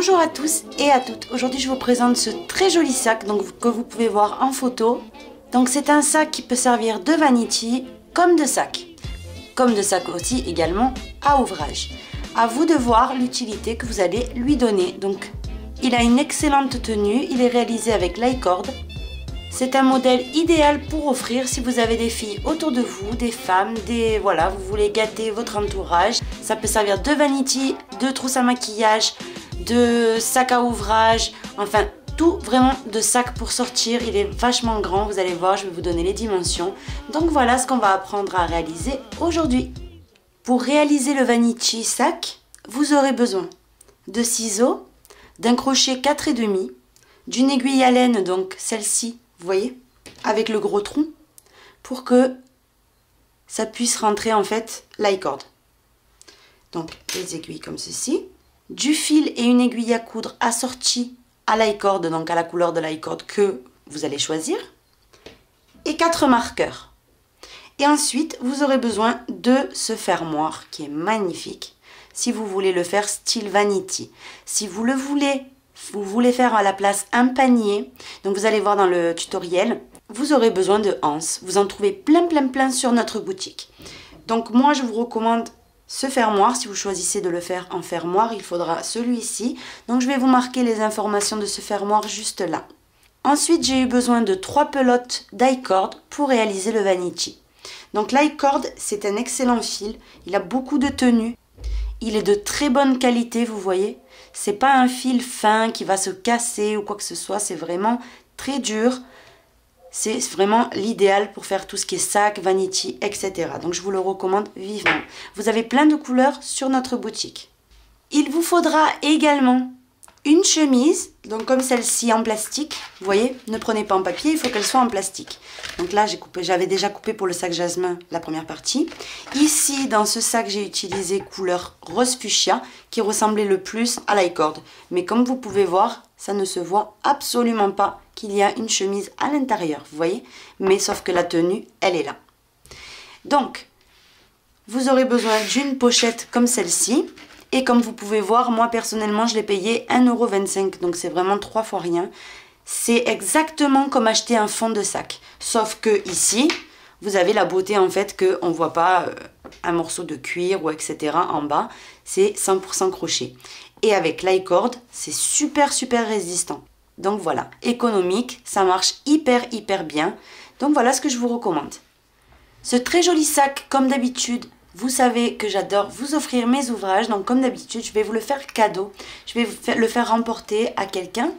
Bonjour à tous et à toutes. Aujourd'hui je vous présente ce très joli sac que vous pouvez voir en photo. Donc c'est un sac qui peut servir de vanity comme de sac. Comme de sac aussi également à ouvrage. À vous de voir l'utilité que vous allez lui donner. Donc il a une excellente tenue, il est réalisé avec Lycord. C'est un modèle idéal pour offrir si vous avez des filles autour de vous, des femmes, voilà, vous voulez gâter votre entourage. Ça peut servir de vanity, de trousse à maquillage, de sac à ouvrage, enfin tout vraiment de sac pour sortir. Il est vachement grand, vous allez voir, je vais vous donner les dimensions. Donc voilà ce qu'on va apprendre à réaliser aujourd'hui. Pour réaliser le vanity sac, vous aurez besoin de ciseaux, d'un crochet 4,5, d'une aiguille à laine, donc celle-ci, vous voyez, avec le gros tronc, pour que ça puisse rentrer en fait Lycord. Donc les aiguilles comme ceci, du fil et une aiguille à coudre assortie à Lycord, donc à la couleur de Lycord que vous allez choisir, et 4 marqueurs. Et ensuite, vous aurez besoin de ce fermoir qui est magnifique, si vous voulez le faire style vanity. Si vous le voulez, vous voulez faire à la place un panier, donc vous allez voir dans le tutoriel, vous aurez besoin de anses. Vous en trouvez plein sur notre boutique. Donc moi je vous recommande ce fermoir. Si vous choisissez de le faire en fermoir, il faudra celui-ci. Donc je vais vous marquer les informations de ce fermoir juste là. Ensuite j'ai eu besoin de 3 pelotes Lycord pour réaliser le vanity. Donc Lycord, c'est un excellent fil, il a beaucoup de tenue. Il est de très bonne qualité, vous voyez. C'est pas un fil fin qui va se casser ou quoi que ce soit. C'est vraiment très dur. C'est vraiment l'idéal pour faire tout ce qui est sac, vanity, etc. Donc je vous le recommande vivement. Vous avez plein de couleurs sur notre boutique. Il vous faudra également une chemise, donc comme celle-ci en plastique. Vous voyez, ne prenez pas en papier, il faut qu'elle soit en plastique. Donc là, j'avais déjà coupé pour le sac jasmin la première partie. Ici, dans ce sac, j'ai utilisé couleur rose fuchsia qui ressemblait le plus à Lycord. Mais comme vous pouvez voir, ça ne se voit absolument pas qu'il y a une chemise à l'intérieur, vous voyez. Mais sauf que la tenue, elle est là. Donc, vous aurez besoin d'une pochette comme celle-ci. Et comme vous pouvez voir, moi personnellement, je l'ai payé 1,25 €. Donc c'est vraiment 3 fois rien. C'est exactement comme acheter un fond de sac. Sauf que ici, vous avez la beauté en fait qu'on ne voit pas un morceau de cuir ou etc. en bas. C'est 100% crochet. Et avec Lycord, c'est super résistant. Donc voilà, économique, ça marche hyper bien. Donc voilà ce que je vous recommande. Ce très joli sac, comme d'habitude, vous savez que j'adore vous offrir mes ouvrages, donc comme d'habitude, je vais vous le faire cadeau. Je vais le faire remporter à quelqu'un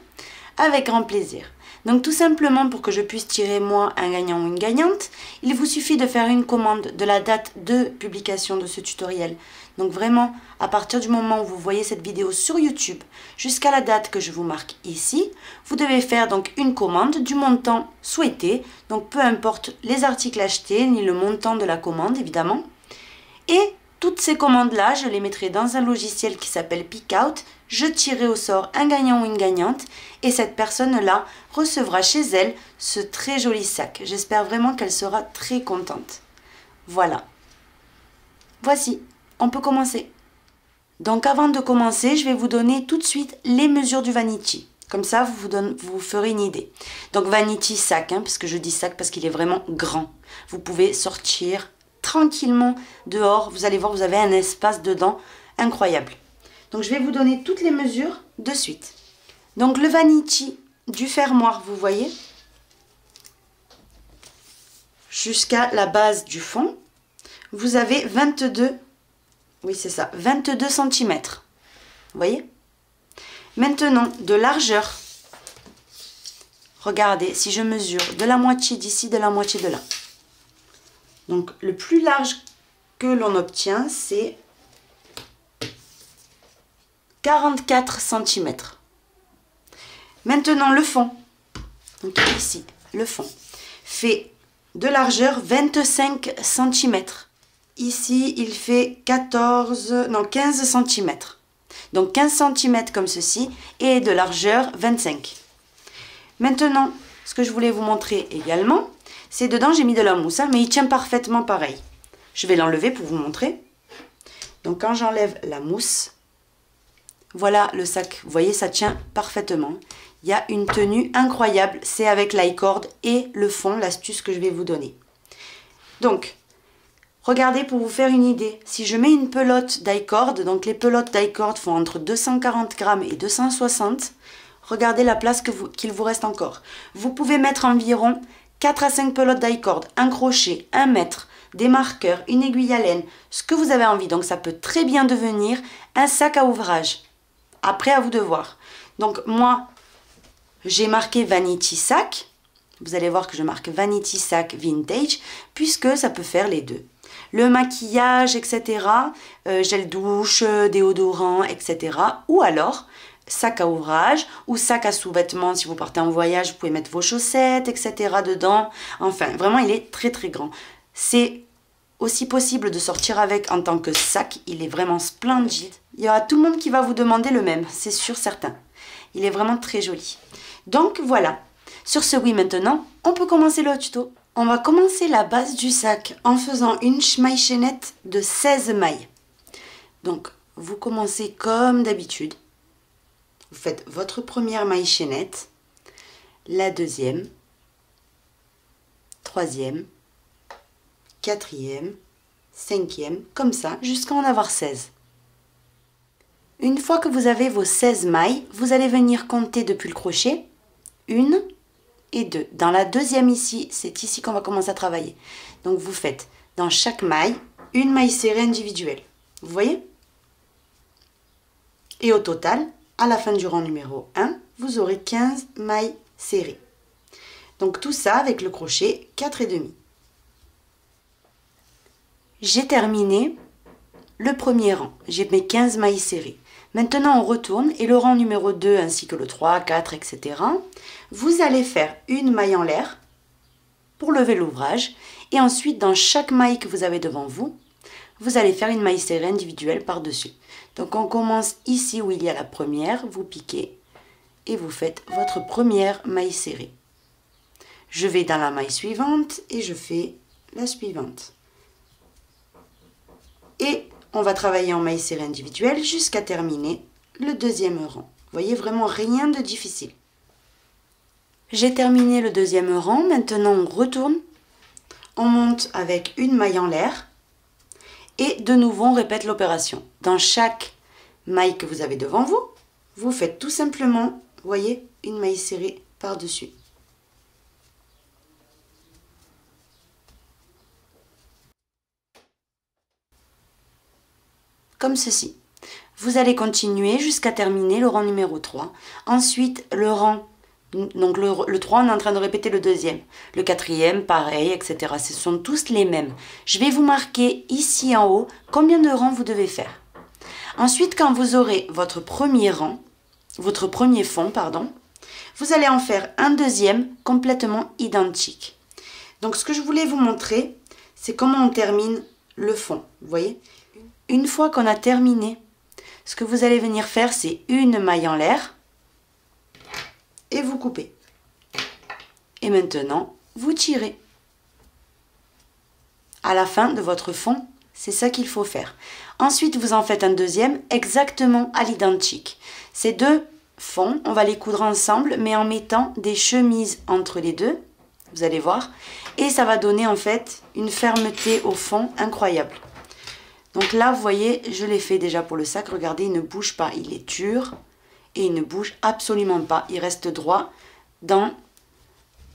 avec grand plaisir. Donc tout simplement pour que je puisse tirer moi un gagnant ou une gagnante, il vous suffit de faire une commande de la date de publication de ce tutoriel. Donc vraiment, à partir du moment où vous voyez cette vidéo sur YouTube, jusqu'à la date que je vous marque ici, vous devez faire donc une commande du montant souhaité. Donc peu importe les articles achetés, ni le montant de la commande évidemment. Et toutes ces commandes-là, je les mettrai dans un logiciel qui s'appelle Pickout. Je tirerai au sort un gagnant ou une gagnante et cette personne-là recevra chez elle ce très joli sac. J'espère vraiment qu'elle sera très contente. Voilà. Voici, on peut commencer. Donc avant de commencer, je vais vous donner tout de suite les mesures du vanity. Comme ça, vous ferez une idée. Donc vanity sac, parce que je dis sac parce qu'il est vraiment grand. Vous pouvez sortir tranquillement dehors, vous allez voir, vous avez un espace dedans incroyable. Donc je vais vous donner toutes les mesures de suite. Donc le vanity du fermoir, vous voyez, jusqu'à la base du fond, vous avez 22, oui c'est ça, 22 cm. Vous voyez? Maintenant, de largeur, regardez, si je mesure de la moitié d'ici, de la moitié de là. Donc le plus large que l'on obtient, c'est 44 cm. Maintenant le fond, donc ici, le fond, fait de largeur 25 cm. Ici, il fait 15 cm. Donc 15 cm comme ceci et de largeur 25. Maintenant, ce que je voulais vous montrer également, c'est dedans, j'ai mis de la mousse, mais il tient parfaitement pareil. Je vais l'enlever pour vous montrer. Donc quand j'enlève la mousse, Voilà le sac, vous voyez, ça tient parfaitement. Il y a une tenue incroyable, c'est avec l'i-cord et le fond, l'astuce que je vais vous donner. Donc, regardez pour vous faire une idée, si je mets une pelote d'i-cord, donc les pelotes d'i-cord font entre 240 grammes et 260, regardez la place qu'il vous reste encore. Vous pouvez mettre environ 4 à 5 pelotes d'i-cord, un crochet, un mètre, des marqueurs, une aiguille à laine, ce que vous avez envie. Donc ça peut très bien devenir un sac à ouvrage. Après, à vous de voir. Donc moi, j'ai marqué Vanity Sac. Vous allez voir que je marque Vanity Sac Vintage, puisque ça peut faire les deux. Le maquillage, etc., gel douche, déodorant, etc. Ou alors, sac à ouvrage ou sac à sous-vêtements. Si vous partez en voyage, vous pouvez mettre vos chaussettes, etc. dedans. Enfin, vraiment, il est très très grand. C'est aussi possible de sortir avec en tant que sac. Il est vraiment splendide. Il y aura tout le monde qui va vous demander le même, c'est sûr certain. Il est vraiment très joli. Donc voilà. Sur ce, oui, maintenant, on peut commencer le tuto. On va commencer la base du sac en faisant une maille chaînette de 16 mailles. Donc, vous commencez comme d'habitude. Vous faites votre première maille chaînette, la deuxième, troisième, quatrième, cinquième, comme ça, jusqu'à en avoir 16. Une fois que vous avez vos 16 mailles, vous allez venir compter depuis le crochet, 1 et 2. Dans la deuxième ici, c'est ici qu'on va commencer à travailler. Donc vous faites dans chaque maille, une maille serrée individuelle. Vous voyez? Et au total, à la fin du rang numéro 1, vous aurez 15 mailles serrées. Donc tout ça avec le crochet 4,5. J'ai terminé le premier rang. J'ai mes 15 mailles serrées. Maintenant, on retourne et le rang numéro 2 ainsi que le 3, 4, etc. Vous allez faire une maille en l'air pour lever l'ouvrage. Et ensuite, dans chaque maille que vous avez devant vous, vous allez faire une maille serrée individuelle par-dessus. Donc, on commence ici où il y a la première. Vous piquez et vous faites votre première maille serrée. Je vais dans la maille suivante et je fais la suivante. Et on va travailler en maille serrée individuelle jusqu'à terminer le deuxième rang. Vous voyez, vraiment rien de difficile. J'ai terminé le deuxième rang. Maintenant, on retourne. On monte avec une maille en l'air. Et de nouveau, on répète l'opération. Dans chaque maille que vous avez devant vous, vous faites tout simplement, vous voyez, une maille serrée par-dessus. Comme ceci. Vous allez continuer jusqu'à terminer le rang numéro 3. Ensuite, le rang, donc le 3, on est en train de répéter le deuxième. Le quatrième, pareil, etc. Ce sont tous les mêmes. Je vais vous marquer ici en haut combien de rangs vous devez faire. Ensuite, quand vous aurez votre premier rang, votre premier fond, pardon, vous allez en faire un deuxième complètement identique. Donc, ce que je voulais vous montrer, c'est comment on termine le fond. Vous voyez ? Une fois qu'on a terminé, ce que vous allez venir faire, c'est une maille en l'air et vous coupez. Et maintenant, vous tirez. À la fin de votre fond, c'est ça qu'il faut faire. Ensuite, vous en faites un deuxième exactement à l'identique. Ces deux fonds, on va les coudre ensemble, mais en mettant des chemises entre les deux. Vous allez voir. Et ça va donner en fait une fermeté au fond incroyable. Donc là, vous voyez, je l'ai fait déjà pour le sac. Regardez, il ne bouge pas. Il est dur et il ne bouge absolument pas. Il reste droit dans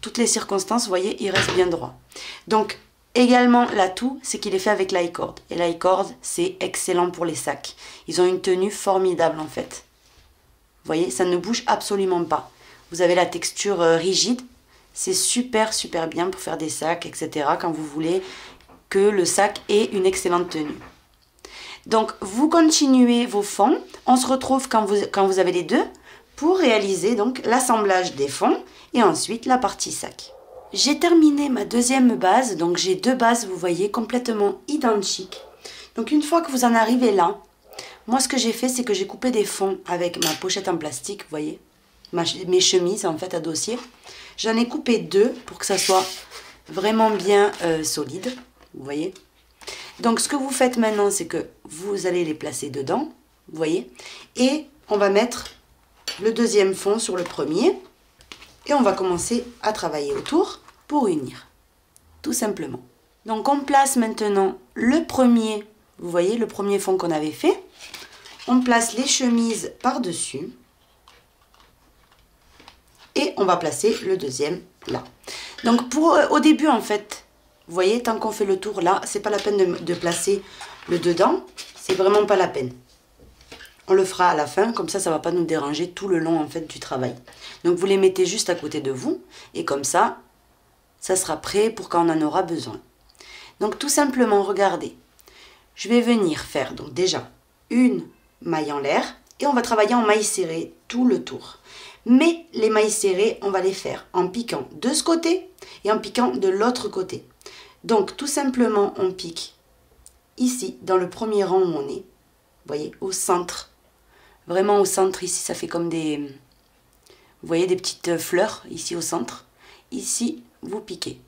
toutes les circonstances. Vous voyez, il reste bien droit. Donc, également, l'atout, c'est qu'il est fait avec l'i-cord. Et l'i-cord, c'est excellent pour les sacs. Ils ont une tenue formidable, en fait. Vous voyez, ça ne bouge absolument pas. Vous avez la texture rigide. C'est super, super bien pour faire des sacs, etc. Quand vous voulez que le sac ait une excellente tenue. Donc, vous continuez vos fonds. On se retrouve quand vous avez les deux pour réaliser donc l'assemblage des fonds et ensuite la partie sac. J'ai terminé ma deuxième base. Donc, j'ai deux bases, vous voyez, complètement identiques. Donc, une fois que vous en arrivez là, moi, ce que j'ai fait, c'est que j'ai coupé des fonds avec ma pochette en plastique, vous voyez, mes chemises, en fait, à dossier. J'en ai coupé deux pour que ça soit vraiment bien solide, vous voyez. Donc, ce que vous faites maintenant, c'est que vous allez les placer dedans, vous voyez, et on va mettre le deuxième fond sur le premier et on va commencer à travailler autour pour unir, tout simplement. Donc on place maintenant le premier, vous voyez le premier fond qu'on avait fait, on place les chemises par-dessus et on va placer le deuxième là. Donc au début en fait, vous voyez, tant qu'on fait le tour là, c'est pas la peine de placer le dedans, c'est vraiment pas la peine. On le fera à la fin, comme ça, ça va pas nous déranger tout le long en fait du travail. Donc vous les mettez juste à côté de vous et comme ça, ça sera prêt pour quand on en aura besoin. Donc tout simplement, regardez, je vais venir faire donc déjà une maille en l'air et on va travailler en maille serrée tout le tour. Mais les mailles serrées, on va les faire en piquant de ce côté et en piquant de l'autre côté. Donc tout simplement, on pique ici, dans le premier rang où on est, vous voyez, au centre. Vraiment au centre, ici, ça fait comme des... Vous voyez, des petites fleurs, ici au centre. Ici, vous piquez.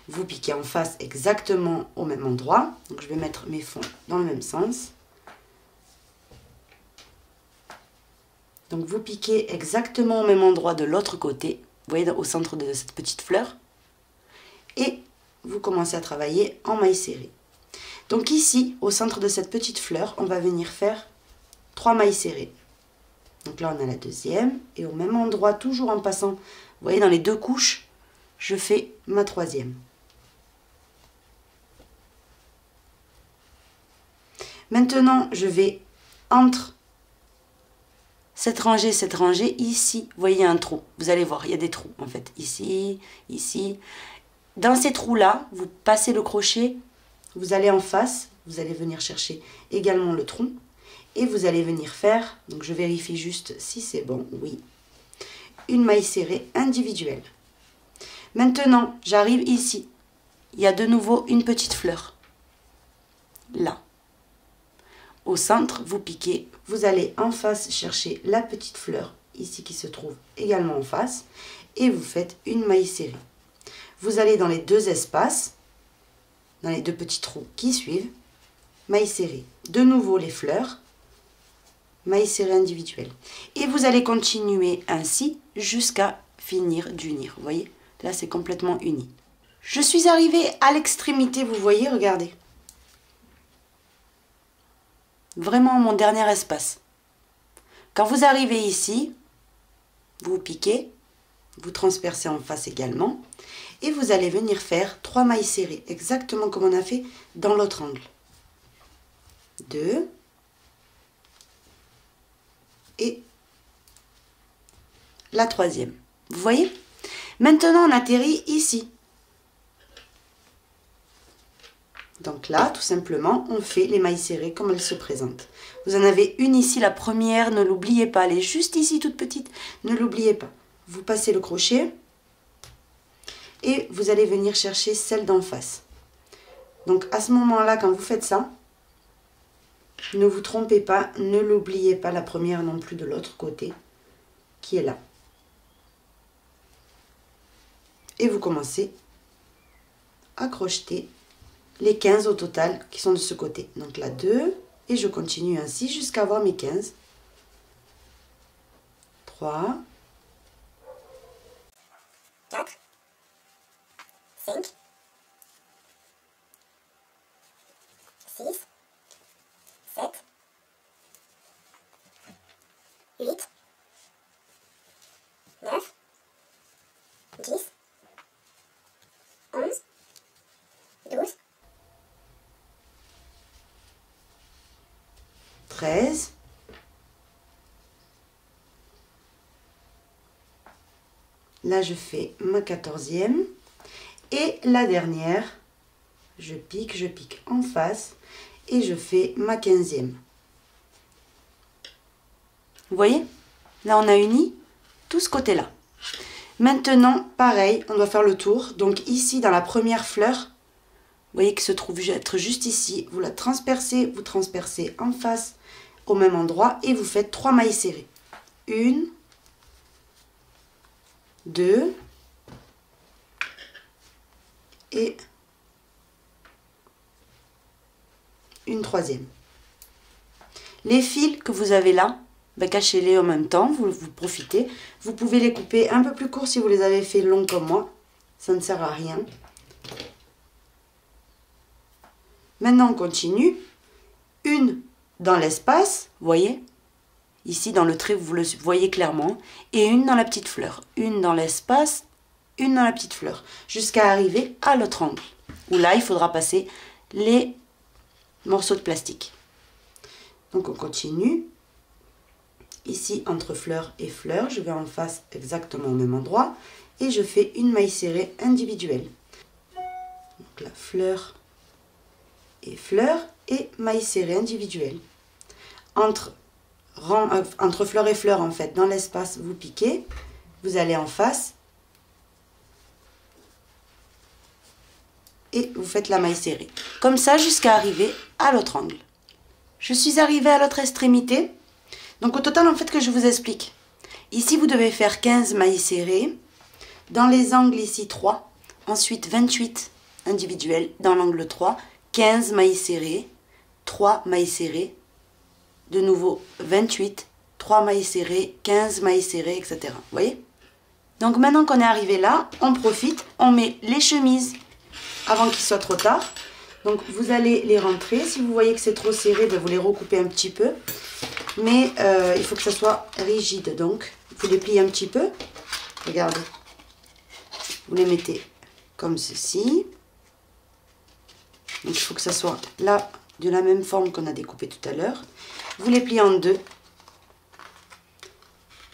Vous piquez en face exactement au même endroit. Donc, je vais mettre mes fonds dans le même sens. Donc, vous piquez exactement au même endroit de l'autre côté. Vous voyez, au centre de cette petite fleur. Et vous commencez à travailler en maille serrée. Donc, ici, au centre de cette petite fleur, on va venir faire 3 mailles serrées. Donc là, on a la deuxième. Et au même endroit, toujours en passant, vous voyez, dans les deux couches, je fais ma troisième. Maintenant, je vais entre cette rangée, ici, vous voyez, il y a un trou. Vous allez voir, il y a des trous, en fait. Ici, ici. Dans ces trous-là, vous passez le crochet, vous allez en face, vous allez venir chercher également le tronc. Et vous allez venir faire, donc je vérifie juste si c'est bon, oui, une maille serrée individuelle. Maintenant, j'arrive ici. Il y a de nouveau une petite fleur. Là. Au centre, vous piquez. Vous allez en face chercher la petite fleur, ici qui se trouve également en face. Et vous faites une maille serrée. Vous allez dans les deux espaces, dans les deux petits trous qui suivent, maille serrée. De nouveau les fleurs. Maille serrée individuelle. Et vous allez continuer ainsi jusqu'à finir d'unir. Vous voyez, là c'est complètement uni. Je suis arrivée à l'extrémité, vous voyez, regardez. Vraiment mon dernier espace. Quand vous arrivez ici, vous piquez, vous transpercez en face également. Et vous allez venir faire 3 mailles serrées, exactement comme on a fait dans l'autre angle. 2. Et la troisième. Vous voyez? Maintenant, on atterrit ici. Donc là, tout simplement, on fait les mailles serrées comme elles se présentent. Vous en avez une ici, la première, ne l'oubliez pas. Elle est juste ici, toute petite. Ne l'oubliez pas. Vous passez le crochet et vous allez venir chercher celle d'en face. Donc à ce moment-là, quand vous faites ça, ne vous trompez pas, ne l'oubliez pas, la première non plus de l'autre côté, qui est là. Et vous commencez à crocheter les 15 au total qui sont de ce côté. Donc là, 2, et je continue ainsi jusqu'à avoir mes 15. 3, 4, 5, 6, 7, 8, 9, 10, 11, 12, 13, là je fais ma 14e et la dernière, je pique en face et je fais ma 15e. Vous voyez? Là, on a uni tout ce côté-là. Maintenant, pareil, on doit faire le tour. Donc ici, dans la première fleur, vous voyez que se trouve être juste ici. Vous la transpercez, vous transpercez en face au même endroit et vous faites 3 mailles serrées. 1, 2 et une troisième. Les fils que vous avez là, ben, cachez-les en même temps, vous profitez. Vous pouvez les couper un peu plus courts si vous les avez fait longs comme moi. Ça ne sert à rien. Maintenant, on continue. Une dans l'espace, vous voyez? Ici, dans le trait, vous le voyez clairement. Et une dans la petite fleur. Une dans l'espace, une dans la petite fleur. Jusqu'à arriver à l'autre angle. Où là, il faudra passer les morceaux de plastique. Donc, on continue. Ici, entre fleur et fleur, je vais en face exactement au même endroit. Et je fais une maille serrée individuelle. Donc là, fleur et fleur et maille serrée individuelle. Entre fleur et fleur, en fait, dans l'espace, vous piquez. Vous allez en face. Et vous faites la maille serrée. Comme ça, jusqu'à arriver à l'autre angle. Je suis arrivée à l'autre extrémité. Donc, au total, en fait, que je vous explique. Ici, vous devez faire 15 mailles serrées. Dans les angles, ici, 3. Ensuite, 28 individuels. Dans l'angle 3, 15 mailles serrées. 3 mailles serrées. De nouveau, 28. 3 mailles serrées, 15 mailles serrées, etc. Vous voyez? Donc, maintenant qu'on est arrivé là, on profite. On met les chemises avant qu'il soit trop tard. Donc, vous allez les rentrer. Si vous voyez que c'est trop serré, ben, vous les recoupez un petit peu. Mais il faut que ça soit rigide. Donc, vous les pliez un petit peu. Regardez. Vous les mettez comme ceci. Donc, il faut que ça soit là, de la même forme qu'on a découpé tout à l'heure. Vous les pliez en deux.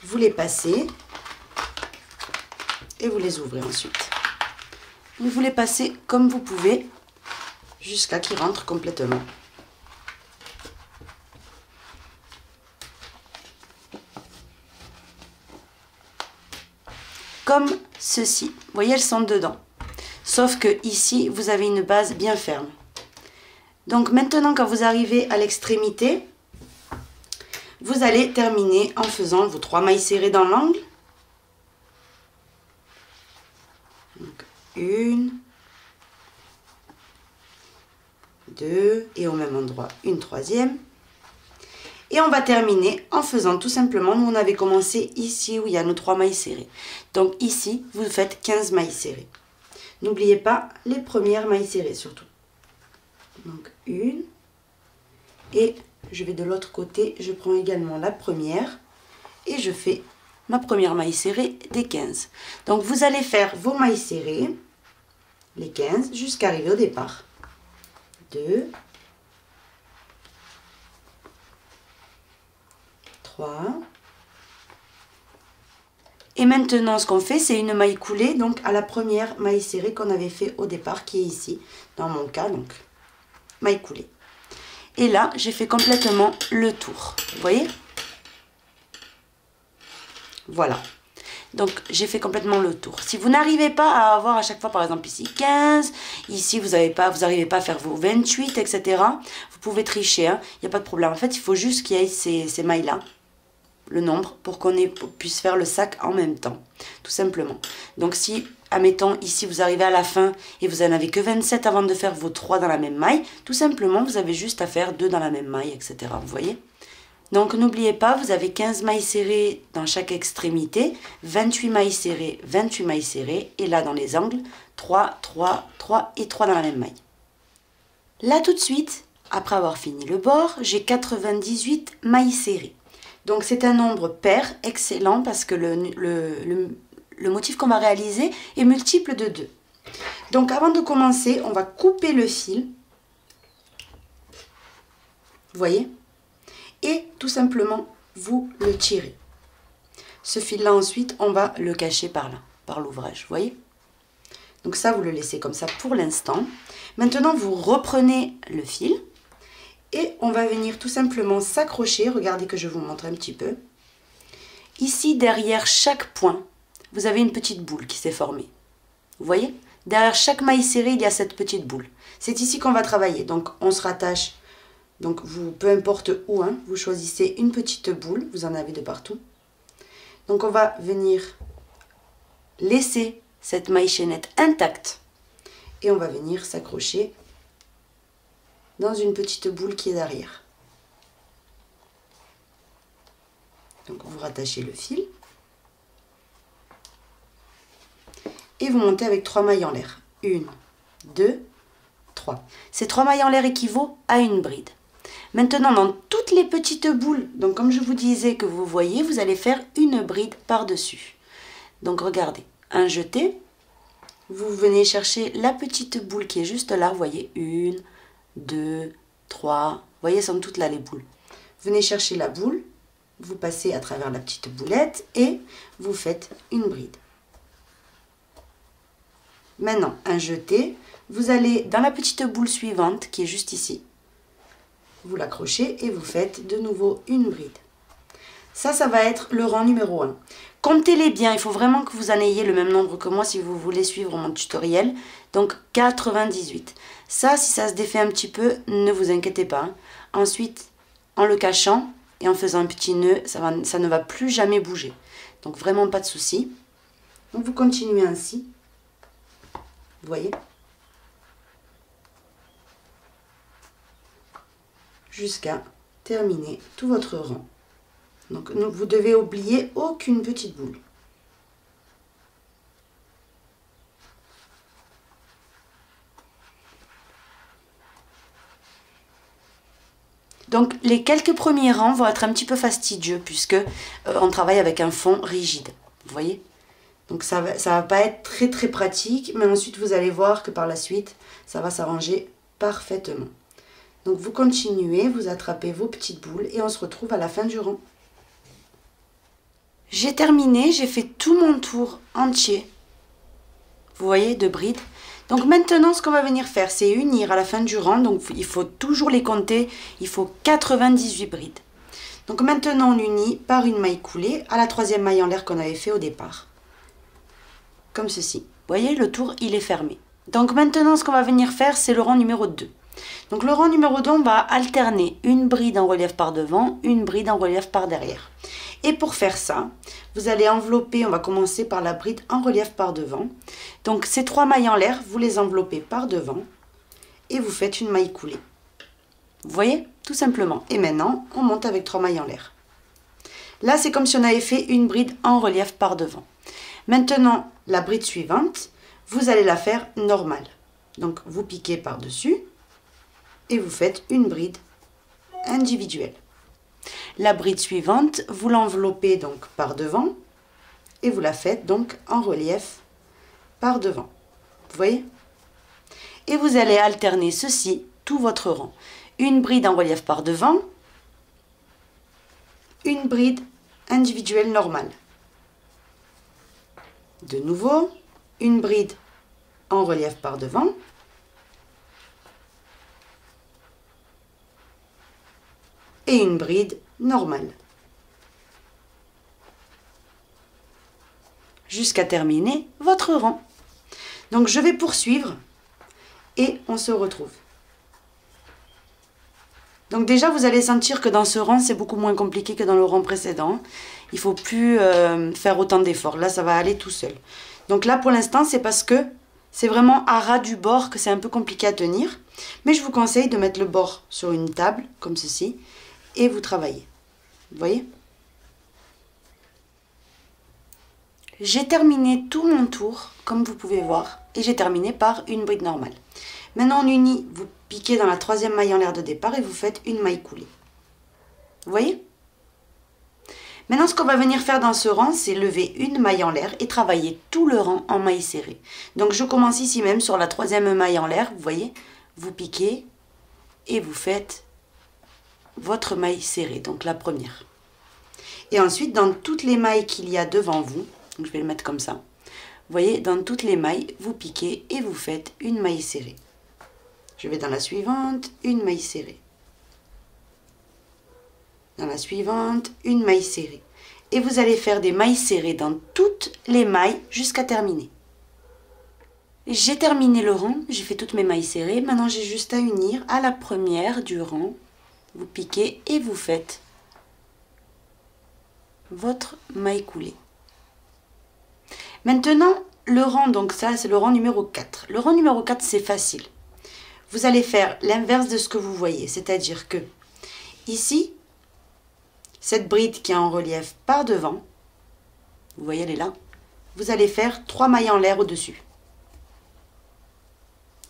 Vous les passez. Et vous les ouvrez ensuite. Vous les passez comme vous pouvez. Jusqu'à qu'ils rentrent complètement. Comme ceci. Vous voyez, elles sont dedans. Sauf que ici, vous avez une base bien ferme. Donc maintenant, quand vous arrivez à l'extrémité, vous allez terminer en faisant vos 3 mailles serrées dans l'angle. Donc, 1, 2, et au même endroit, une troisième. Et on va terminer en faisant tout simplement, nous on avait commencé ici où il y a nos 3 mailles serrées. Donc ici, vous faites 15 mailles serrées. N'oubliez pas les premières mailles serrées surtout. Donc une. Et je vais de l'autre côté, je prends également la première. Et je fais ma première maille serrée des 15. Donc vous allez faire vos mailles serrées, les 15, jusqu'à arriver au départ. 2. 3. Et maintenant, ce qu'on fait, c'est une maille coulée, donc à la première maille serrée qu'on avait fait au départ, qui est ici, dans mon cas, donc maille coulée. Et là, j'ai fait complètement le tour. Vous voyez? Voilà. Donc, j'ai fait complètement le tour. Si vous n'arrivez pas à avoir à chaque fois, par exemple, ici 15, ici, vous n'arrivez pas à faire vos 28, etc., vous pouvez tricher, hein, il n'y a pas de problème. En fait, il faut juste qu'il y ait ces mailles-là, le nombre, pour qu'on puisse faire le sac en même temps, tout simplement. Donc, si, admettons, ici, vous arrivez à la fin et vous n'en avez que 27 avant de faire vos 3 dans la même maille, tout simplement, vous avez juste à faire 2 dans la même maille, etc., vous voyez? Donc, n'oubliez pas, vous avez 15 mailles serrées dans chaque extrémité, 28 mailles serrées, 28 mailles serrées, et là, dans les angles, 3, 3, 3 et 3 dans la même maille. Là, tout de suite, après avoir fini le bord, j'ai 98 mailles serrées. Donc, c'est un nombre pair excellent parce que le motif qu'on va réaliser est multiple de 2. Donc, avant de commencer, on va couper le fil. Vous voyez ? Et tout simplement, vous le tirez. Ce fil-là, ensuite, on va le cacher par là, par l'ouvrage, vous voyez? Donc ça, vous le laissez comme ça pour l'instant. Maintenant, vous reprenez le fil et on va venir tout simplement s'accrocher. Regardez que je vous montre un petit peu. Ici, derrière chaque point, vous avez une petite boule qui s'est formée. Vous voyez? Derrière chaque maille serrée, il y a cette petite boule. C'est ici qu'on va travailler. Donc, on se rattache. Donc, peu importe où, hein, vous choisissez une petite boule, vous en avez de partout. Donc, on va venir laisser cette maille chaînette intacte et on va venir s'accrocher dans une petite boule qui est derrière. Donc vous rattachez le fil. Et vous montez avec 3 mailles en l'air. 1, 2, 3. Ces 3 mailles en l'air équivaut à une bride. Maintenant, dans toutes les petites boules, donc comme je vous disais que vous voyez, vous allez faire une bride par-dessus. Donc regardez, un jeté, vous venez chercher la petite boule qui est juste là, vous voyez, 1, 2, 3, vous voyez, sont toutes là les boules. Venez chercher la boule, vous passez à travers la petite boulette et vous faites une bride. Maintenant, un jeté, vous allez dans la petite boule suivante qui est juste ici. Vous l'accrochez et vous faites de nouveau une bride. Ça va être le rang numéro 1. Comptez-les bien, il faut vraiment que vous en ayez le même nombre que moi si vous voulez suivre mon tutoriel. Donc 98. Ça, si ça se défait un petit peu, ne vous inquiétez pas. Ensuite, en le cachant et en faisant un petit nœud, ça ne va plus jamais bouger. Donc vraiment pas de souci. Donc vous continuez ainsi. Vous voyez? Jusqu'à terminer tout votre rang. Donc vous devez oublier aucune petite boule. Donc les quelques premiers rangs vont être un petit peu fastidieux puisque on travaille avec un fond rigide. Vous voyez? Donc ça va pas être très très pratique, mais ensuite vous allez voir que par la suite, ça va s'arranger parfaitement. Donc vous continuez, vous attrapez vos petites boules et on se retrouve à la fin du rang. J'ai terminé, j'ai fait tout mon tour entier, vous voyez, de brides. Donc maintenant, ce qu'on va venir faire, c'est unir à la fin du rang. Donc il faut toujours les compter, il faut 98 brides. Donc maintenant, on unit par une maille coulée à la 3e maille en l'air qu'on avait fait au départ. Comme ceci. Vous voyez, le tour, il est fermé. Donc maintenant, ce qu'on va venir faire, c'est le rang numéro 2. Donc le rang numéro 2, on va alterner une bride en relief par devant, une bride en relief par derrière. Et pour faire ça, vous allez envelopper, on va commencer par la bride en relief par devant. Donc ces 3 mailles en l'air, vous les enveloppez par devant et vous faites une maille coulée. Vous voyez, tout simplement. Et maintenant, on monte avec 3 mailles en l'air. Là, c'est comme si on avait fait une bride en relief par devant. Maintenant, la bride suivante, vous allez la faire normale. Donc vous piquez par-dessus et vous faites une bride individuelle. La bride suivante, vous l'enveloppez donc par devant et vous la faites donc en relief par devant. Vous voyez? Et vous allez alterner ceci tout votre rang. Une bride en relief par devant, une bride individuelle normale. De nouveau, une bride en relief par devant. Et une bride normale. Jusqu'à terminer votre rang. Donc je vais poursuivre et on se retrouve. Donc déjà vous allez sentir que dans ce rang c'est beaucoup moins compliqué que dans le rang précédent. Il ne faut plus faire autant d'efforts. Là ça va aller tout seul. Donc là pour l'instant c'est parce que c'est vraiment à ras du bord que c'est un peu compliqué à tenir. Mais je vous conseille de mettre le bord sur une table comme ceci. Et vous travaillez. Vous voyez? J'ai terminé tout mon tour, comme vous pouvez voir, et j'ai terminé par une bride normale. Maintenant on unit, vous piquez dans la 3e maille en l'air de départ et vous faites une maille coulée. Vous voyez? Maintenant ce qu'on va venir faire dans ce rang, c'est lever une maille en l'air et travailler tout le rang en maille serrée. Donc je commence ici même sur la 3e maille en l'air, vous voyez? Vous piquez et vous faites votre maille serrée, donc la première. Et ensuite, dans toutes les mailles qu'il y a devant vous, donc je vais le mettre comme ça, vous voyez, dans toutes les mailles, vous piquez et vous faites une maille serrée. Je vais dans la suivante, une maille serrée. Dans la suivante, une maille serrée. Et vous allez faire des mailles serrées dans toutes les mailles jusqu'à terminer. J'ai terminé le rang, j'ai fait toutes mes mailles serrées. Maintenant, j'ai juste à unir à la première du rang. Vous piquez et vous faites votre maille coulée. Maintenant, le rang, donc ça c'est le rang numéro 4. Le rang numéro 4 c'est facile. Vous allez faire l'inverse de ce que vous voyez, c'est-à-dire que ici, cette bride qui est en relief par devant, vous voyez elle est là, vous allez faire 3 mailles en l'air au-dessus.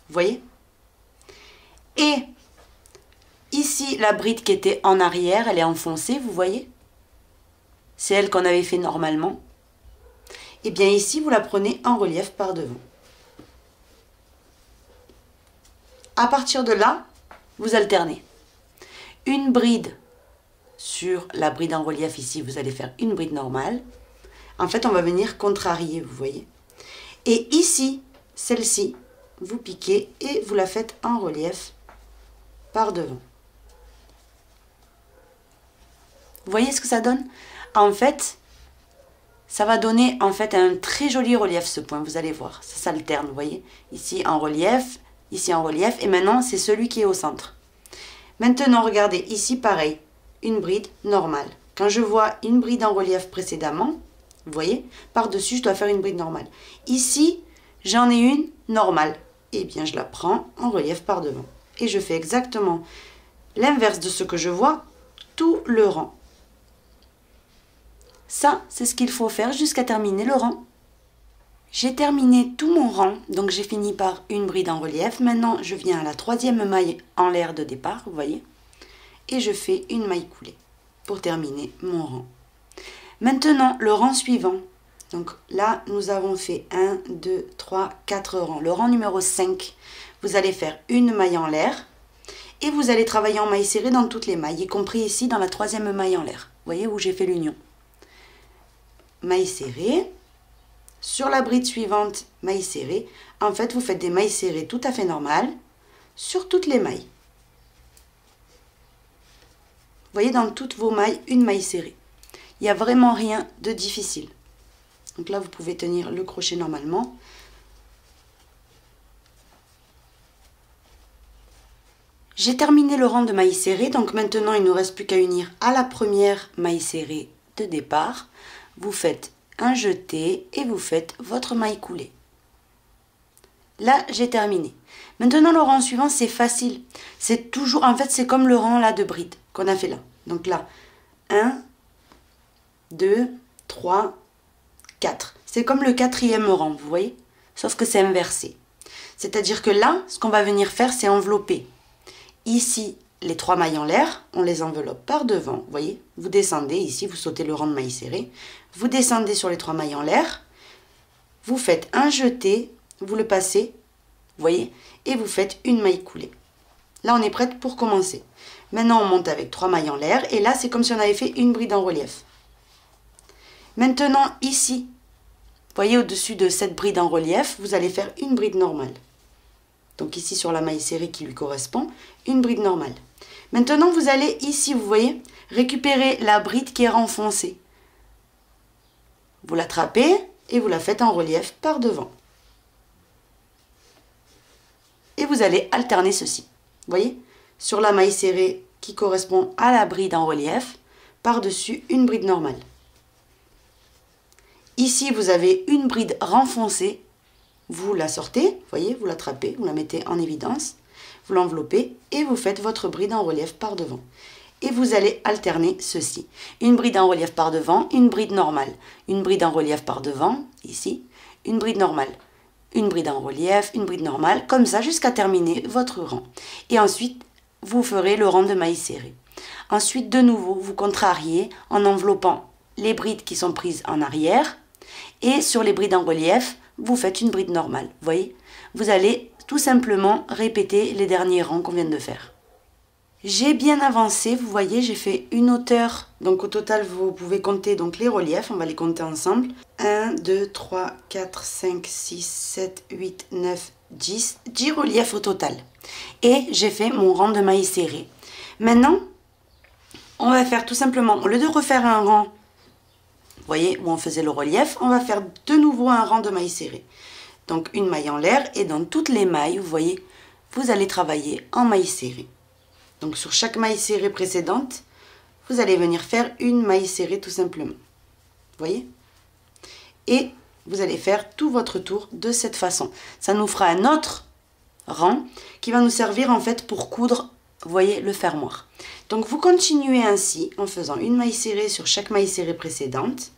Vous voyez? Et ici, la bride qui était en arrière, elle est enfoncée, vous voyez? C'est elle qu'on avait fait normalement. Et bien ici, vous la prenez en relief par devant. À partir de là, vous alternez. Une bride sur la bride en relief ici, vous allez faire une bride normale. En fait, on va venir contrarier, vous voyez. Et ici, celle-ci, vous piquez et vous la faites en relief par devant. Vous voyez ce que ça donne? En fait, ça va donner en fait un très joli relief ce point, vous allez voir. Ça s'alterne, vous voyez. Ici en relief, et maintenant c'est celui qui est au centre. Maintenant, regardez, ici pareil, une bride normale. Quand je vois une bride en relief précédemment, vous voyez, par-dessus, je dois faire une bride normale. Ici, j'en ai une normale. Eh bien, je la prends en relief par devant. Et je fais exactement l'inverse de ce que je vois, tout le rang. Ça, c'est ce qu'il faut faire jusqu'à terminer le rang. J'ai terminé tout mon rang, donc j'ai fini par une bride en relief. Maintenant, je viens à la 3e maille en l'air de départ, vous voyez, et je fais une maille coulée pour terminer mon rang. Maintenant, le rang suivant. Donc là, nous avons fait 1, 2, 3, 4 rangs. Le rang numéro 5, vous allez faire une maille en l'air et vous allez travailler en maille serrée dans toutes les mailles, y compris ici dans la 3e maille en l'air. Vous voyez où j'ai fait l'union. Maille serrée. Sur la bride suivante, maille serrée. En fait, vous faites des mailles serrées tout à fait normales sur toutes les mailles. Vous voyez dans toutes vos mailles, une maille serrée. Il n'y a vraiment rien de difficile. Donc là, vous pouvez tenir le crochet normalement. J'ai terminé le rang de mailles serrées, donc maintenant, il ne nous reste plus qu'à unir à la première maille serrée de départ. Vous faites un jeté et vous faites votre maille coulée. Là, j'ai terminé. Maintenant, le rang suivant, c'est facile. C'est toujours, en fait, c'est comme le rang là de bride qu'on a fait là. Donc là, 1, 2, 3, 4. C'est comme le 4e rang, vous voyez? Sauf que c'est inversé. C'est-à-dire que là, ce qu'on va venir faire, c'est envelopper. Ici, les 3 mailles en l'air, on les enveloppe par devant, vous voyez? Vous descendez, ici, vous sautez le rang de mailles serrées. Vous descendez sur les 3 mailles en l'air. Vous faites un jeté, vous le passez, vous voyez? Et vous faites une maille coulée. Là, on est prête pour commencer. Maintenant, on monte avec 3 mailles en l'air. Et là, c'est comme si on avait fait une bride en relief. Maintenant, ici, vous voyez, au-dessus de cette bride en relief, vous allez faire une bride normale. Donc ici, sur la maille serrée qui lui correspond, une bride normale. Maintenant, vous allez ici, vous voyez, récupérer la bride qui est renfoncée. Vous l'attrapez et vous la faites en relief par devant. Et vous allez alterner ceci. Vous voyez, sur la maille serrée qui correspond à la bride en relief, par-dessus une bride normale. Ici, vous avez une bride renfoncée. Vous la sortez, vous voyez, vous l'attrapez, vous la mettez en évidence, vous l'enveloppez et vous faites votre bride en relief par devant. Et vous allez alterner ceci. Une bride en relief par devant, une bride normale. Une bride en relief par devant, ici, une bride normale. Une bride en relief, une bride normale, comme ça jusqu'à terminer votre rang. Et ensuite, vous ferez le rang de mailles serrées. Ensuite, de nouveau, vous contrariez en enveloppant les brides qui sont prises en arrière. Et sur les brides en relief, vous faites une bride normale. Vous voyez, vous allez tout simplement répéter les derniers rangs qu'on vient de faire. J'ai bien avancé, vous voyez, j'ai fait une hauteur. Donc au total, vous pouvez compter donc les reliefs, on va les compter ensemble. 1, 2, 3, 4, 5, 6, 7, 8, 9, 10. 10 reliefs au total. Et j'ai fait mon rang de mailles serrées. Maintenant, on va faire tout simplement, au lieu de refaire un rang, vous voyez, où on faisait le relief, on va faire de nouveau un rang de mailles serrées. Donc une maille en l'air et dans toutes les mailles, vous voyez, vous allez travailler en mailles serrées. Donc sur chaque maille serrée précédente, vous allez venir faire une maille serrée tout simplement. Vous voyez? Et vous allez faire tout votre tour de cette façon. Ça nous fera un autre rang qui va nous servir en fait pour coudre vous voyez, le fermoir. Donc vous continuez ainsi en faisant une maille serrée sur chaque maille serrée précédente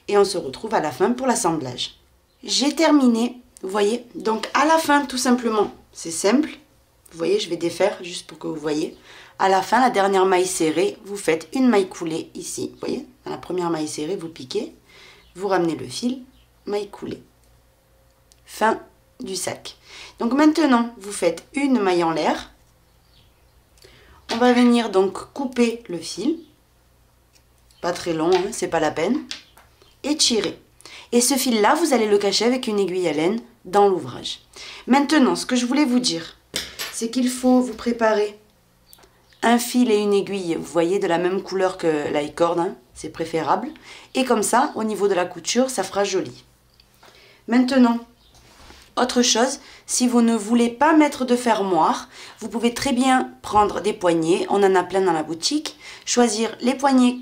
et on se retrouve à la fin pour l'assemblage. J'ai terminé, vous voyez, donc à la fin tout simplement, c'est simple, vous voyez, je vais défaire juste pour que vous voyez. À la fin, la dernière maille serrée, vous faites une maille coulée ici, vous voyez, dans la première maille serrée, vous piquez, vous ramenez le fil, maille coulée. Fin du sac. Donc maintenant, vous faites une maille en l'air. On va venir donc couper le fil, pas très long, hein, c'est pas la peine, et tirer. Et ce fil-là, vous allez le cacher avec une aiguille à laine dans l'ouvrage. Maintenant, ce que je voulais vous dire, c'est qu'il faut vous préparer un fil et une aiguille, vous voyez, de la même couleur que la corde, hein, c'est préférable. Et comme ça, au niveau de la couture, ça fera joli. Maintenant, autre chose, si vous ne voulez pas mettre de fermoir, vous pouvez très bien prendre des poignets, on en a plein dans la boutique, choisir les poignets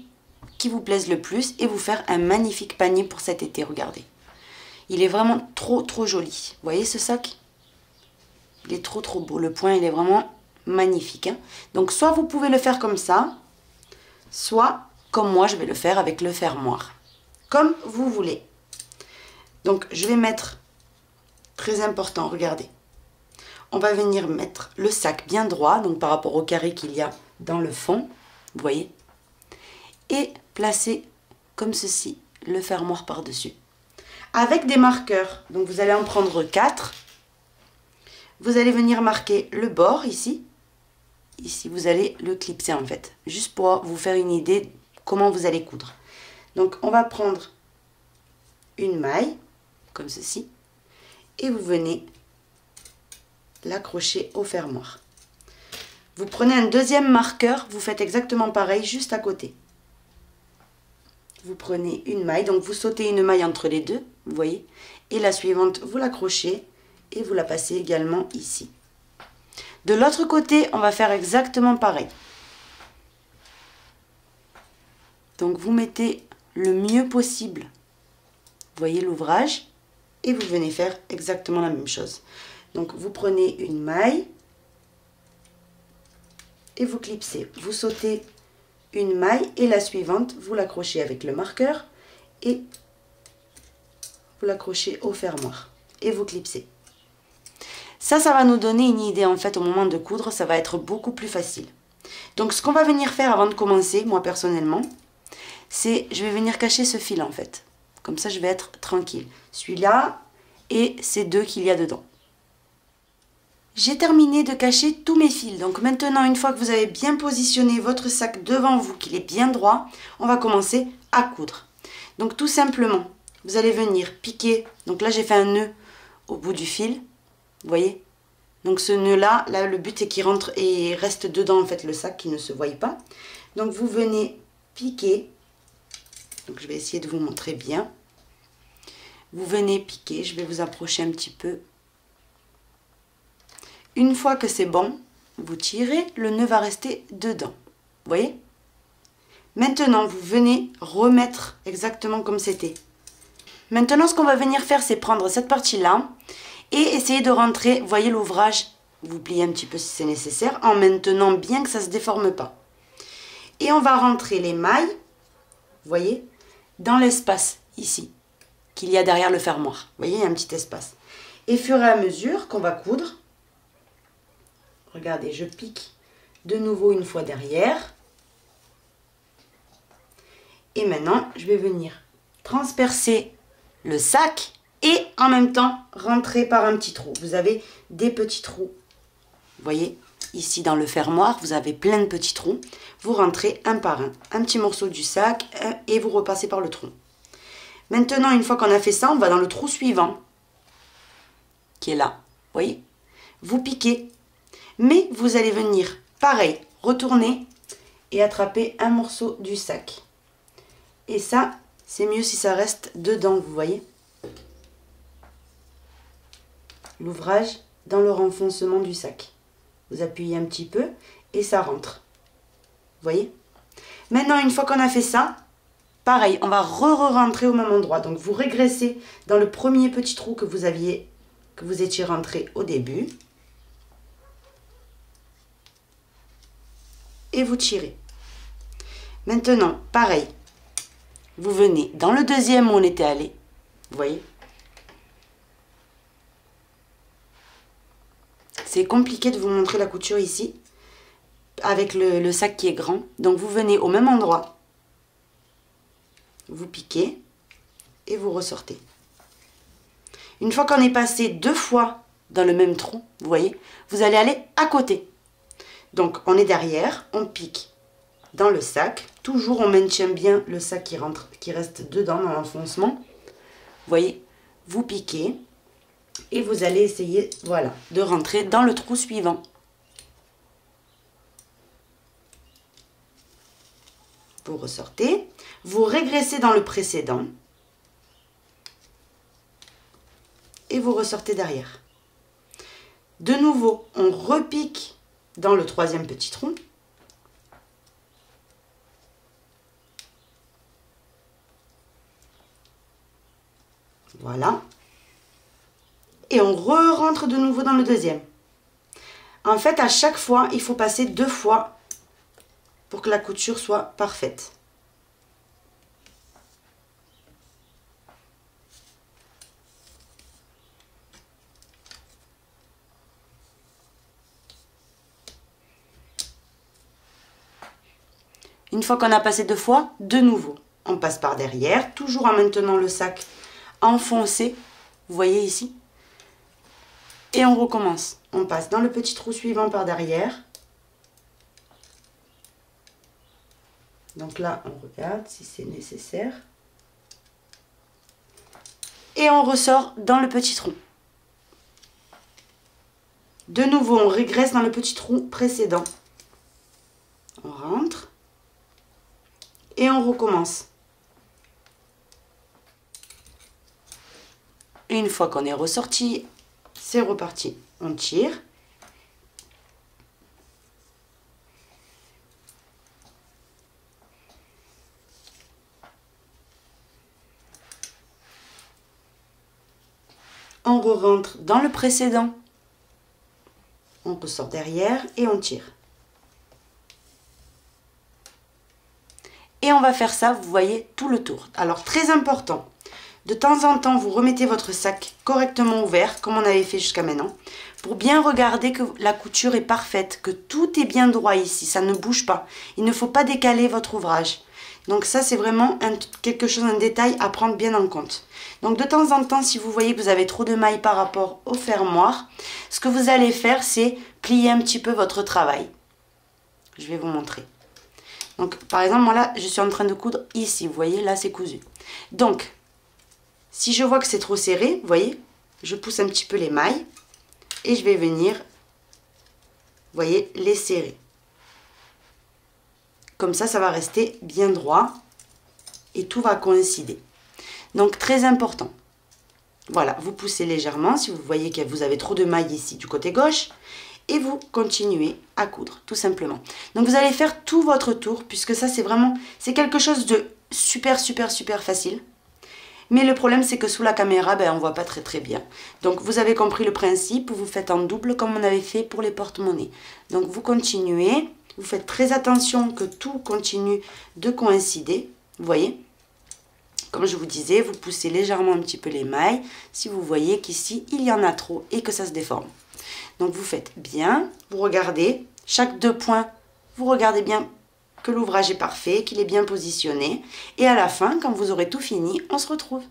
qui vous plaisent le plus et vous faire un magnifique panier pour cet été, regardez. Il est vraiment trop joli. Vous voyez ce sac? Il est trop beau, le point il est vraiment magnifique. Hein. Donc soit vous pouvez le faire comme ça, soit comme moi je vais le faire avec le fermoir. Comme vous voulez. Donc je vais mettre... Très important, regardez. On va venir mettre le sac bien droit, donc par rapport au carré qu'il y a dans le fond, vous voyez, et placer comme ceci le fermoir par-dessus. Avec des marqueurs, donc vous allez en prendre 4. Vous allez venir marquer le bord ici. Ici, vous allez le clipser en fait, juste pour vous faire une idée comment vous allez coudre. Donc on va prendre une maille, comme ceci. Et vous venez l'accrocher au fermoir. Vous prenez un deuxième marqueur, vous faites exactement pareil juste à côté. Vous prenez une maille, donc vous sautez une maille entre les deux, vous voyez, et la suivante, vous l'accrochez et vous la passez également ici. De l'autre côté, on va faire exactement pareil. Donc vous mettez le mieux possible, vous voyez l'ouvrage. Et vous venez faire exactement la même chose. Donc vous prenez une maille et vous clipsez. Vous sautez une maille et la suivante, vous l'accrochez avec le marqueur et vous l'accrochez au fermoir. Et vous clipsez. Ça va nous donner une idée en fait au moment de coudre, ça va être beaucoup plus facile. Donc ce qu'on va venir faire avant de commencer, moi personnellement, c'est je vais venir cacher ce fil en fait. Comme ça, je vais être tranquille. Celui-là et ces deux qu'il y a dedans. J'ai terminé de cacher tous mes fils. Donc maintenant, une fois que vous avez bien positionné votre sac devant vous, qu'il est bien droit, on va commencer à coudre. Donc tout simplement, vous allez venir piquer. Donc là, j'ai fait un nœud au bout du fil. Vous voyez? Donc ce nœud-là, là, le but est qu'il rentre et reste dedans en fait le sac, qui ne se voie pas. Donc vous venez piquer. Donc je vais essayer de vous montrer bien. Vous venez piquer, je vais vous approcher un petit peu. Une fois que c'est bon, vous tirez, le nœud va rester dedans. Vous voyez? Maintenant, vous venez remettre exactement comme c'était. Maintenant, ce qu'on va venir faire, c'est prendre cette partie-là et essayer de rentrer, vous voyez l'ouvrage, vous pliez un petit peu si c'est nécessaire, en maintenant bien que ça ne se déforme pas. Et on va rentrer les mailles, vous voyez, dans l'espace ici, qu'il y a derrière le fermoir. Vous voyez, il y a un petit espace. Et au fur et à mesure qu'on va coudre, regardez, je pique de nouveau une fois derrière. Et maintenant, je vais venir transpercer le sac et en même temps rentrer par un petit trou. Vous avez des petits trous. Vous voyez, ici dans le fermoir, vous avez plein de petits trous. Vous rentrez un par un petit morceau du sac et vous repassez par le trou. Maintenant, une fois qu'on a fait ça, on va dans le trou suivant, qui est là. Vous voyez? Vous piquez. Mais vous allez venir, pareil, retourner et attraper un morceau du sac. Et ça, c'est mieux si ça reste dedans, vous voyez? L'ouvrage dans le renfoncement du sac. Vous appuyez un petit peu et ça rentre. Vous voyez? Maintenant, une fois qu'on a fait ça, pareil, on va re-rentrer au même endroit. Donc, vous régressez dans le premier petit trou que vous étiez rentré au début. et vous tirez. Maintenant, pareil. Vous venez dans le deuxième où on était allé. Vous voyez? C'est compliqué de vous montrer la couture ici, avec le sac qui est grand. Donc vous venez au même endroit. Vous piquez et vous ressortez. Une fois qu'on est passé 2 fois dans le même trou, vous voyez, vous allez aller à côté. Donc on est derrière, on pique dans le sac. Toujours on maintient bien le sac qui reste dedans dans l'enfoncement. Vous voyez, vous piquez et vous allez essayer, voilà, de rentrer dans le trou suivant. Vous ressortez, vous régressez dans le précédent et vous ressortez derrière. De nouveau, on repique dans le troisième petit trou. Voilà. Et on re-rentre de nouveau dans le deuxième. En fait, à chaque fois, il faut passer 2 fois pour que la couture soit parfaite. Une fois qu'on a passé 2 fois, de nouveau, on passe par derrière, toujours en maintenant le sac enfoncé, vous voyez ici, et on recommence. On passe dans le petit trou suivant par derrière. Donc là, on regarde si c'est nécessaire. Et on ressort dans le petit trou. De nouveau, on régresse dans le petit trou précédent. On rentre. Et on recommence. Une fois qu'on est ressorti, c'est reparti. On tire. On re-rentre dans le précédent. On ressort derrière et on tire. Et on va faire ça, vous voyez, tout le tour. Alors, très important, de temps en temps, vous remettez votre sac correctement ouvert, comme on avait fait jusqu'à maintenant, pour bien regarder que la couture est parfaite, que tout est bien droit ici, ça ne bouge pas. Il ne faut pas décaler votre ouvrage. Donc ça, c'est vraiment quelque chose, un détail à prendre bien en compte. Donc de temps en temps, si vous voyez que vous avez trop de mailles par rapport au fermoir, ce que vous allez faire, c'est plier un petit peu votre travail. Je vais vous montrer. Donc, par exemple, moi là, je suis en train de coudre ici. Vous voyez, là, c'est cousu. Donc, si je vois que c'est trop serré, vous voyez, je pousse un petit peu les mailles et je vais venir, vous voyez, les serrer. Comme ça, ça va rester bien droit et tout va coïncider. Donc, très important. Voilà, vous poussez légèrement si vous voyez que vous avez trop de mailles ici du côté gauche. Et vous continuez à coudre, tout simplement. Donc vous allez faire tout votre tour, puisque ça c'est vraiment, c'est quelque chose de super facile. Mais le problème c'est que sous la caméra, ben, on voit pas très bien. Donc vous avez compris le principe, vous faites en double comme on avait fait pour les porte-monnaies. Donc vous continuez, vous faites très attention que tout continue de coïncider, vous voyez. Comme je vous disais, vous poussez légèrement un petit peu les mailles, si vous voyez qu'ici il y en a trop et que ça se déforme. Donc vous faites bien, vous regardez, chaque 2 points, vous regardez bien que l'ouvrage est parfait, qu'il est bien positionné. Et à la fin, quand vous aurez tout fini, on se retrouve.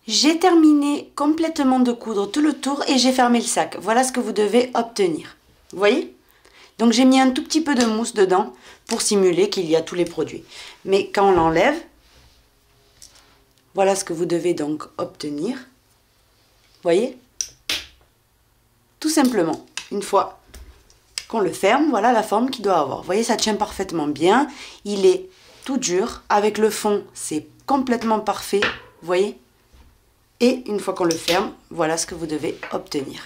J'ai terminé complètement de coudre tout le tour et j'ai fermé le sac. Voilà ce que vous devez obtenir. Vous voyez? Donc j'ai mis un tout petit peu de mousse dedans pour simuler qu'il y a tous les produits. Mais quand on l'enlève, voilà ce que vous devez donc obtenir. Vous voyez? Tout simplement, une fois qu'on le ferme, voilà la forme qu'il doit avoir. Vous voyez, ça tient parfaitement bien. Il est tout dur. Avec le fond, c'est complètement parfait. Vous voyez? Et une fois qu'on le ferme, voilà ce que vous devez obtenir.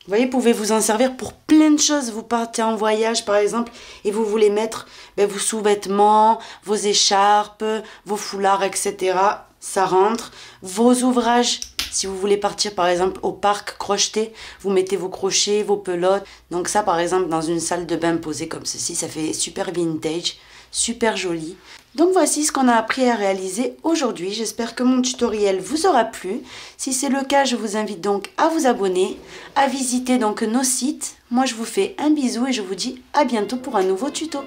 Vous voyez, vous pouvez vous en servir pour plein de choses. Vous partez en voyage, par exemple, et vous voulez mettre vos sous-vêtements, vos écharpes, vos foulards, etc. Ça rentre. Vos ouvrages Si vous voulez partir par exemple au parc crocheter, vous mettez vos crochets, vos pelotes. Donc ça par exemple dans une salle de bain posée comme ceci, ça fait super vintage, super joli. Donc voici ce qu'on a appris à réaliser aujourd'hui. J'espère que mon tutoriel vous aura plu. Si c'est le cas, je vous invite donc à vous abonner, à visiter donc nos sites. Moi je vous fais un bisou et je vous dis à bientôt pour un nouveau tuto.